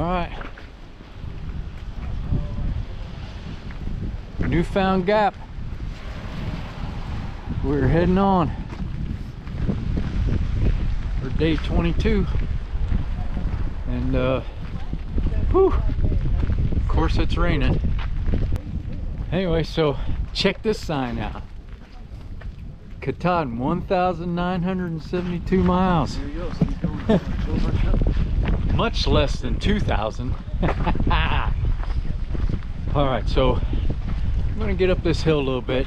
All right. Newfound Gap. We're heading on for day 22. And whew, of course it's raining. Anyway, so check this sign out. Katahdin, 1,972 miles. Much less than 2,000. All right, so I'm gonna get up this hill a little bit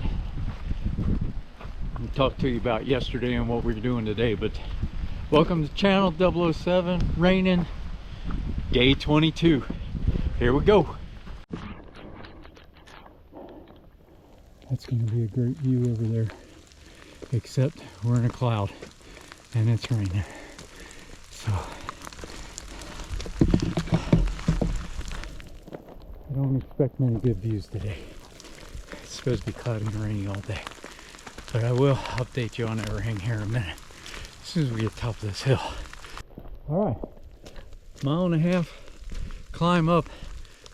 and talk to you about yesterday and what we're doing today. But welcome to channel 007, raining, day 22. Here we go. That's gonna be a great view over there, except we're in a cloud and it's raining. So I don't expect many good views today. It's supposed to be cloudy and rainy all day. But I will update you on everything here in a minute, as soon as we get to the top of this hill. Alright, mile and a half climb up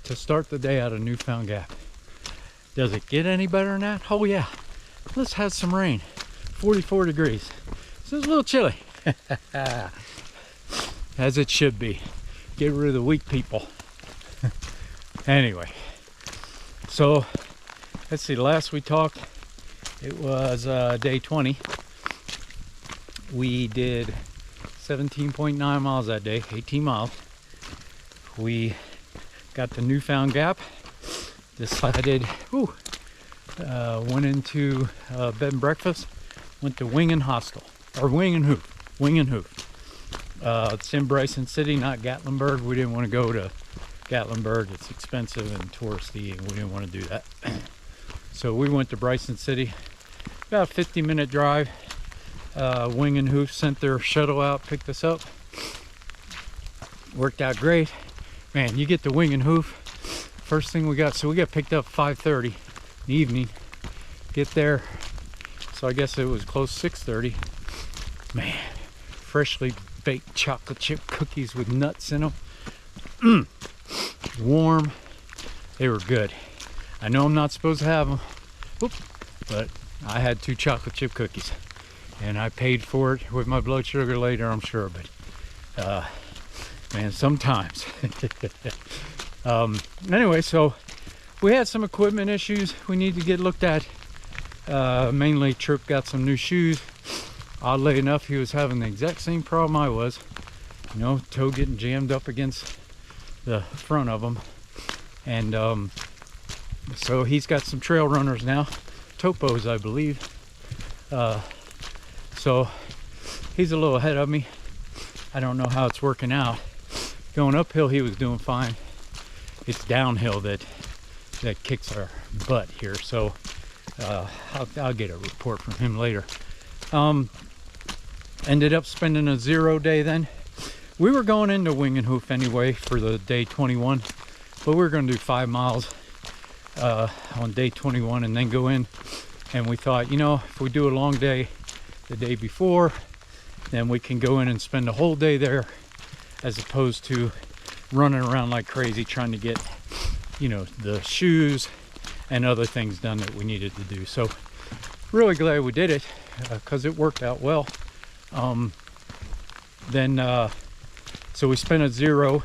to start the day out of Newfound Gap. Does it get any better than that? Oh yeah, let's have some rain. 44 degrees. So it's a little chilly. As it should be. Get rid of the weak people. Anyway, so let's see, last we talked, it was day 20. We did 17.9 miles that day, 18 miles. We got the Newfound Gap, decided, went into bed and breakfast, went to Wing and Hostel, or Wing and Hoof. It's in Bryson City, not Gatlinburg. We didn't want to go to Gatlinburg. It's expensive and touristy, and we didn't want to do that. So we went to Bryson City, about a 50-minute drive. Wing and Hoof sent their shuttle out, picked us up. Worked out great. Man, you get to Wing and Hoof, first thing we got, so we got picked up 5:30 in the evening. Get there, so I guess it was close to 6:30. Man, freshly baked chocolate chip cookies with nuts in them. Warm. They were good. I know I'm not supposed to have them, but I had 2 chocolate chip cookies, and I paid for it with my blood sugar later, I'm sure. But man, sometimes. Anyway, so we had some equipment issues we need to get looked at. Mainly Trip got some new shoes. Oddly enough, he was having the exact same problem I was. You know, toe getting jammed up against the front of them. And so he's got some trail runners now, Topos, I believe. So he's a little ahead of me. I don't know how it's working out. Going uphill, he was doing fine. It's downhill that kicks our butt here. So I'll get a report from him later. Ended up spending a 0 day then. We were going into Wing and Hoof anyway for the day 21, but we were going to do 5 miles on day 21 and then go in. And we thought, you know, if we do a long day the day before, then we can go in and spend a whole day there, as opposed to running around like crazy trying to get, you know, the shoes and other things done that we needed to do. So really glad we did it, because it worked out well. So we spent a 0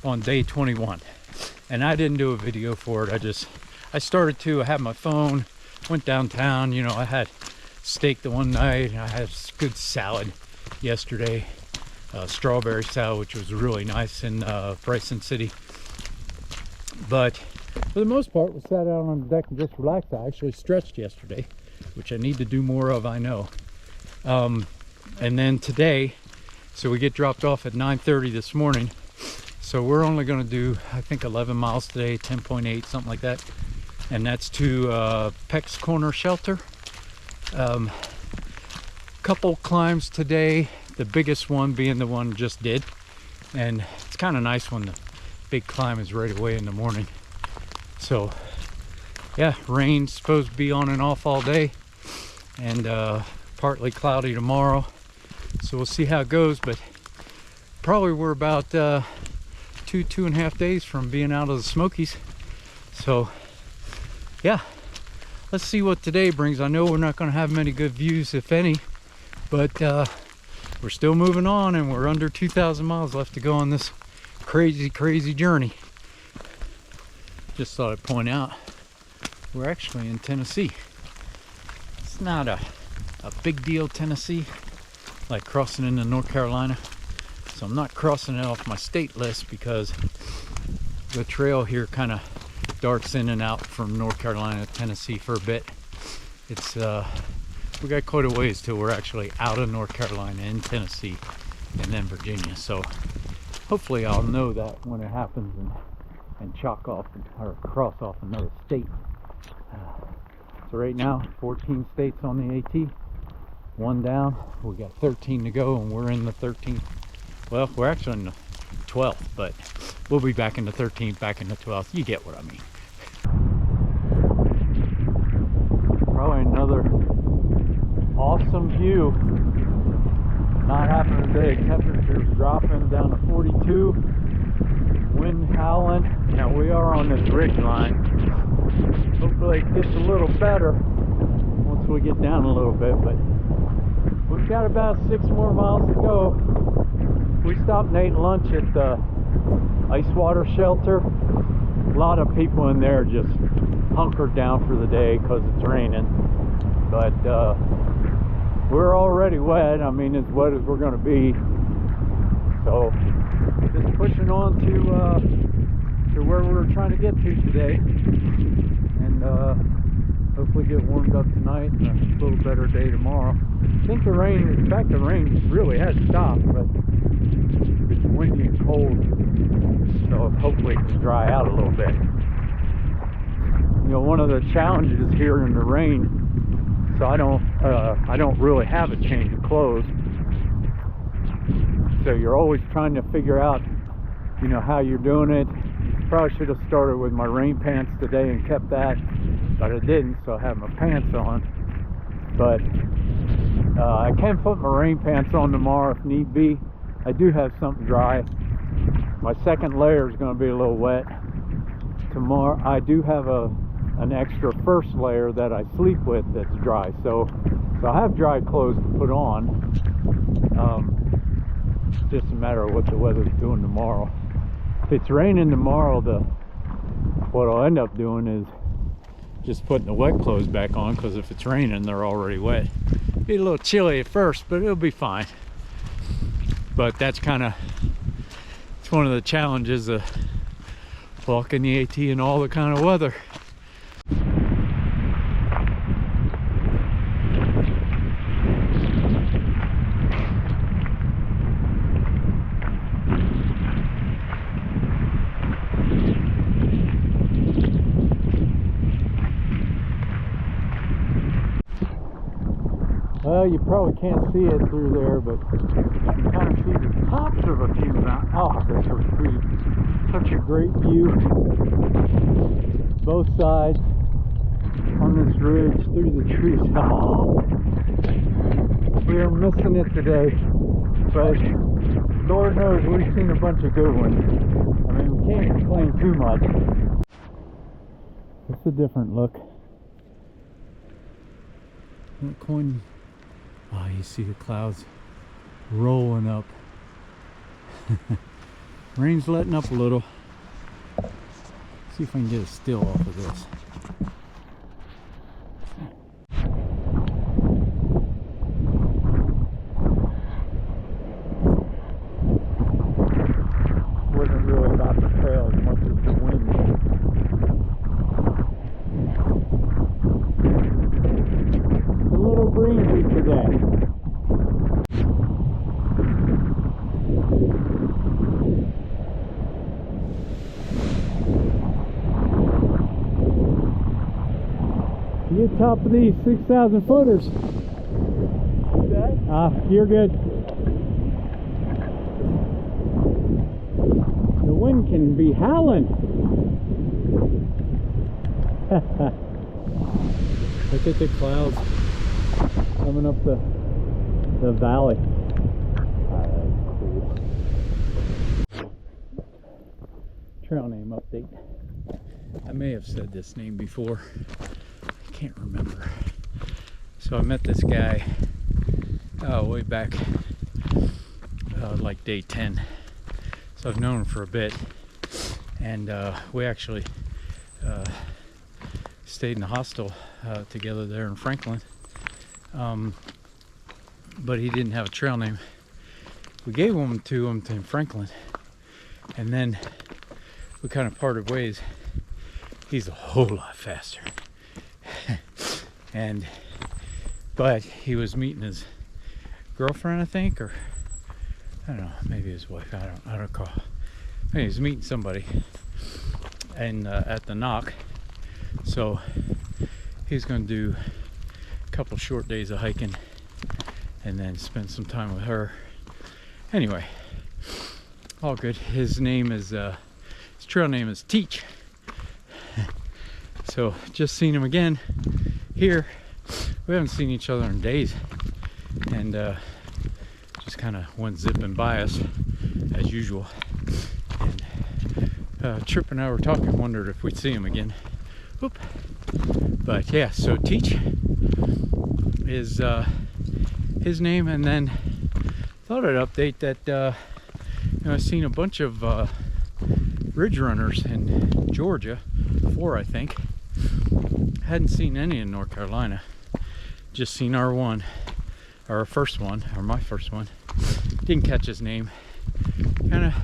on day 21, and I didn't do a video for it. I started to. I had my phone, went downtown. You know, I had steak the one night, and I had good salad yesterday, strawberry salad, which was really nice in Bryson City. But for the most part, we sat out on the deck and just relaxed. I actually stretched yesterday, which I need to do more of, I know. And then today, so we get dropped off at 9:30 this morning. So we're only going to do, I think, 11 miles today, 10.8, something like that. And that's to Pecks Corner Shelter. Couple climbs today, the biggest one being the one just did. And it's kind of nice when the big climb is right away in the morning. So yeah, rain's supposed to be on and off all day, and partly cloudy tomorrow. So we'll see how it goes, but probably we're about 2 2.5 days from being out of the Smokies. So yeah, let's see what today brings. I know we're not going to have many good views, if any, but we're still moving on, and we're under 2,000 miles left to go on this crazy journey. Just thought I'd point out we're actually in Tennessee. It's not a big deal, Tennessee, like crossing into North Carolina. So I'm not crossing it off my state list because the trail here kind of darts in and out from North Carolina to Tennessee for a bit. It's we got quite a ways till we're actually out of North Carolina, in Tennessee, and then Virginia. So hopefully I'll know that when it happens and chalk off or cross off another state. So right now, 14 states on the AT, 1 down. We got 13 to go, and we're in the 13th. Well, we're actually in the 12th, but we'll be back in the 13th, back in the 12th. You get what I mean. Probably another awesome view. Not happening today. Temperatures dropping down to 42. Wind howling. Now we are on this ridge line. Hopefully it gets a little better once we get down a little bit, but we've got about 6 more miles to go. We stopped and ate lunch at the ice water shelter. A lot of people in there just hunkered down for the day because it's raining, but we're already wet. I mean, as wet as we're going to be. So just pushing on to where we're trying to get to today, and hopefully get warmed up tonight and a little better day tomorrow. I think the rain, in fact, the rain really has stopped, but it's windy and cold, so hopefully it can dry out a little bit. You know, one of the challenges here in the rain, so I don't really have a change of clothes. So you're always trying to figure out, you know, how you're doing it. Probably should have started with my rain pants today and kept that, but I didn't, so I have my pants on. But I can put my rain pants on tomorrow if need be. I do have something dry. My second layer is going to be a little wet. Tomorrow I do have an extra first layer that I sleep with that's dry. So I have dry clothes to put on. It's just a matter of what the weather's doing tomorrow. If it's raining tomorrow, what I'll end up doing is just putting the wet clothes back on, because if it's raining, they're already wet. Be a little chilly at first, but it'll be fine. But that's it's one of the challenges of walking the AT in all the kind of weather. Well, you probably can't see it through there, but you can kind of see the tops of a few mountains. Oh, this was pretty. Such a great view. Both sides on this ridge through the trees. Oh, we are missing it today, but Lord knows we've seen a bunch of good ones. I mean, we can't complain too much. It's a different look. That coin. Oh, you see the clouds rolling up. Rain's letting up a little. See if I can get a still off of this. Wasn't really about the trail as much as the wind. It's a little breezy today. You get top of these 6,000 footers. You're good. The wind can be howling. Look at the clouds coming up the valley. That's cool. trail name update. I may have said this name before. I can't remember. So I met this guy way back like day 10. So I've known him for a bit. And we actually stayed in the hostel together there in Franklin. But he didn't have a trail name. We gave one to him in Franklin. And then we kind of parted ways. He's a whole lot faster. But he was meeting his girlfriend, I think, or I don't know, maybe his wife. I don't recall. He was meeting somebody, and at the Knock. So he's going to do a couple short days of hiking, and then spend some time with her. Anyway, all good. His name is his trail name is Teach. So just seen him again here. We haven't seen each other in days, and just kind of went zipping by us as usual. And Trip and I were talking, wondered if we'd see him again. Whoop. But yeah, so Teach is his name, and then thought I'd update that you know, I've seen a bunch of ridge runners in Georgia, 4 I think. Hadn't seen any in North Carolina. Just seen our one, our first one, or my first one. Didn't catch his name. Kind of,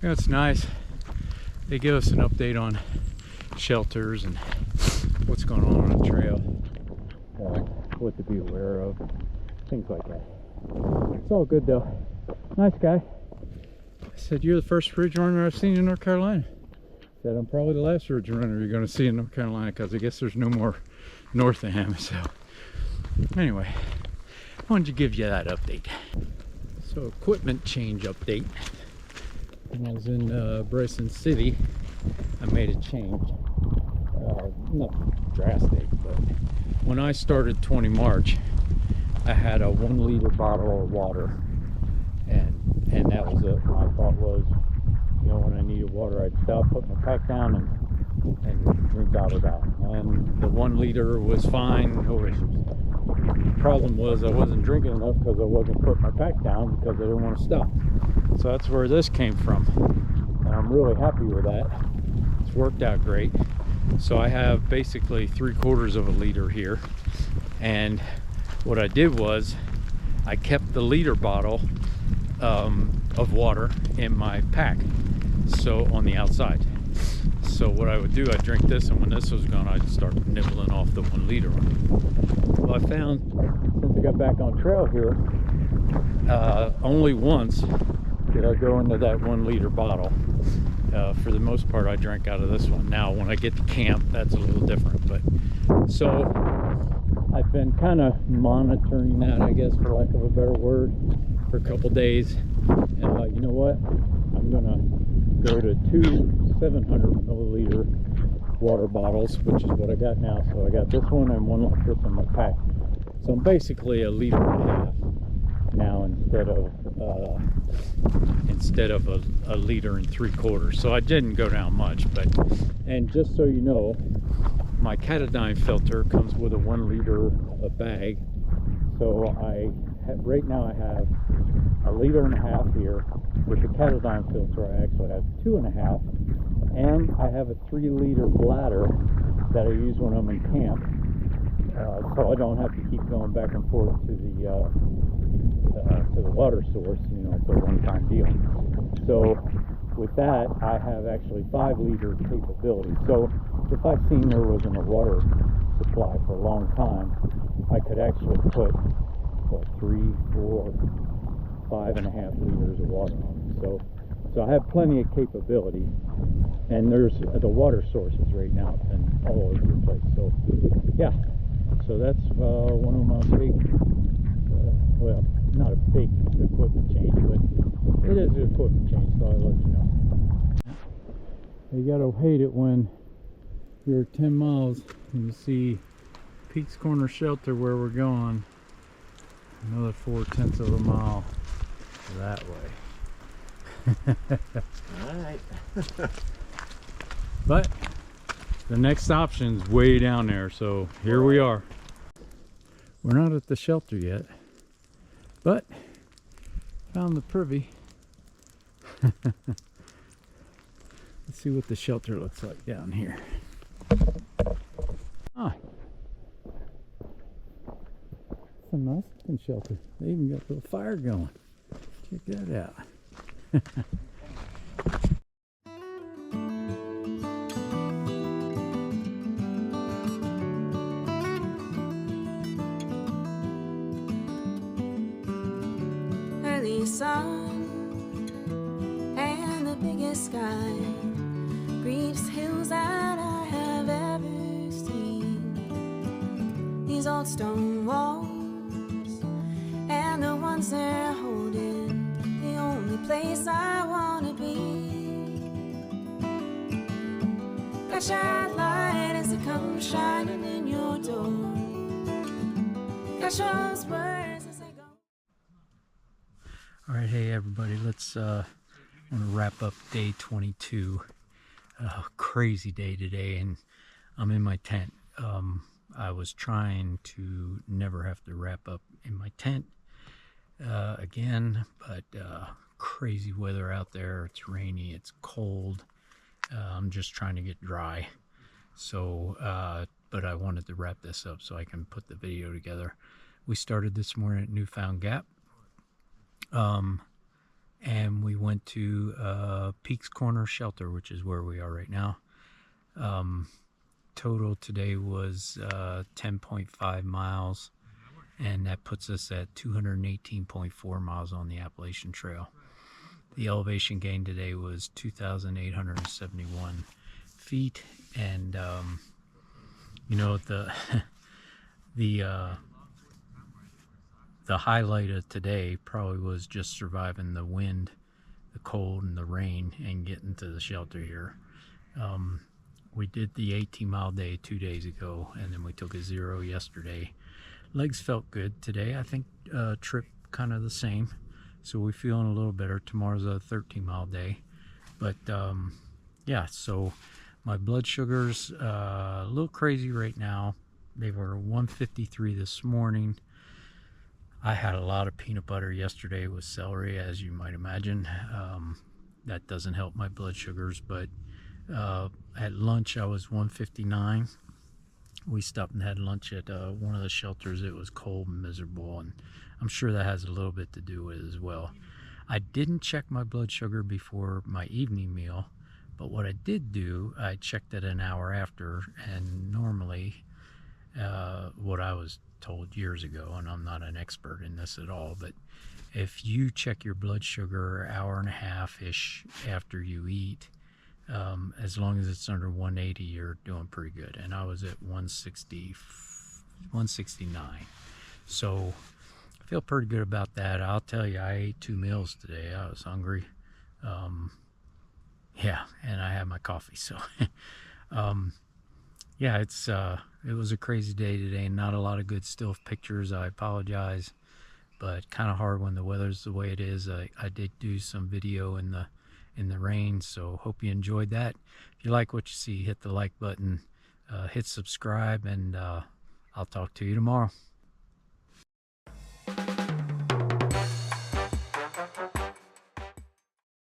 you know, it's nice. They give us an update on shelters and what's going on the trail, what to be aware of, things like that. It's all good though. Nice guy. I said, "You're the first ridge runner I've seen in North Carolina." I said, "I'm probably the last ridge runner you're going to see in North Carolina, because I guess there's no more north of him." So anyway, I wanted to give you that update. So equipment change update. When I was in Bryson City, I made a change. Nothing drastic, but when I started 20 March, I had a 1 liter bottle of water, and that was it. My thought was, you know, when I needed water, I'd stop, put my pack down, and drink out of that. And the 1 liter was fine, no issues. The problem was I wasn't drinking enough because I wasn't putting my pack down, because I didn't want to stop. So that's where this came from, and I'm really happy with that. It's worked out great. So I have basically 3/4 of a liter here, and what I did was I kept the liter bottle of water in my pack, so on the outside. So what I would do, I'd drink this, and when this was gone, I'd start nibbling off the 1 liter one. Well, I found, since I got back on trail here, only once did I go into that 1 liter bottle. For the most part, I drank out of this one. Now, when I get to camp, that's a little different. But so I've been kind of monitoring that, I guess, for lack of a better word, for a couple days. And I thought, you know what? I'm gonna go to 2 700 milliliter water bottles, which is what I got now. So I got this one and one like this in my pack. So I'm basically 1.5 liters now instead of a 1.75 liters. So I didn't go down much, but, and just so you know, my Ketodine filter comes with a 1 liter bag. So right now I have 1.5 liters here. With the Ketodine filter, I actually have 2.5, and I have a 3 liter bladder that I use when I'm in camp, so I don't have to keep going back and forth to the water source. You know, it's a one-time deal. So with that, I have actually 5 liter capability. So if I seen there wasn't a water supply for a long time, I could actually put 3, 4, 5.5 liters of water on it. So I have plenty of capability, and there's the water sources right now and all over the place. So yeah, so that's one of my big, well, not a big equipment change, but it is an equipment change, so I'll let you know. You gotta hate it when you're 10 miles and you see Peaks Corner Shelter where we're going, another 4/10 of a mile that way. All right. But the next option's way down there, so here we are. We're not at the shelter yet, but found the privy. Let's see what the shelter looks like down here. Ah, it's a nice looking shelter. They even got a little fire going. Check that out. Early sun and the biggest sky greets hills that I have ever seen. These old stone walls and the ones they're holding, the only place I wanna be. Catch that light as it comes shining in your door. Catch those words as they go. All right, hey everybody, let's I'm gonna wrap up day 22. Crazy day today, and I'm in my tent. I was trying to never have to wrap up in my tent again, but crazy weather out there. It's rainy, it's cold. I'm just trying to get dry. So, but I wanted to wrap this up so I can put the video together. We started this morning at Newfound Gap. And we went to Peaks Corner Shelter, which is where we are right now. Total today was 10.5 miles, and that puts us at 218.4 miles on the Appalachian Trail. The elevation gain today was 2,871 feet, and you know, the highlight of today probably was just surviving the wind, the cold, and the rain, and getting to the shelter here. We did the 18-mile day 2 days ago, and then we took a 0 yesterday. Legs felt good today. I think trip kind of the same, so we're feeling a little better. Tomorrow's a 13-mile day, but yeah, so my blood sugar's a little crazy right now. They were 153 this morning. I had a lot of peanut butter yesterday with celery, as you might imagine. That doesn't help my blood sugars, but at lunch I was 159. We stopped and had lunch at one of the shelters. It was cold and miserable, and I'm sure that has a little bit to do with it as well. I didn't check my blood sugar before my evening meal, but what I did do, I checked it an hour after, and normally what I was told years ago, and I'm not an expert in this at all, but if you check your blood sugar an hour and a half-ish after you eat, as long as it's under 180, you're doing pretty good. And I was at 160, 169. So I feel pretty good about that. I'll tell you, I ate 2 meals today. I was hungry. Yeah, and I had my coffee. So yeah, it was a crazy day today. Not a lot of good still pictures. I apologize, but kind of hard when the weather's the way it is. I did do some video in the rain, so hope you enjoyed that. If you like what you see, hit the like button, hit subscribe, and I'll talk to you tomorrow.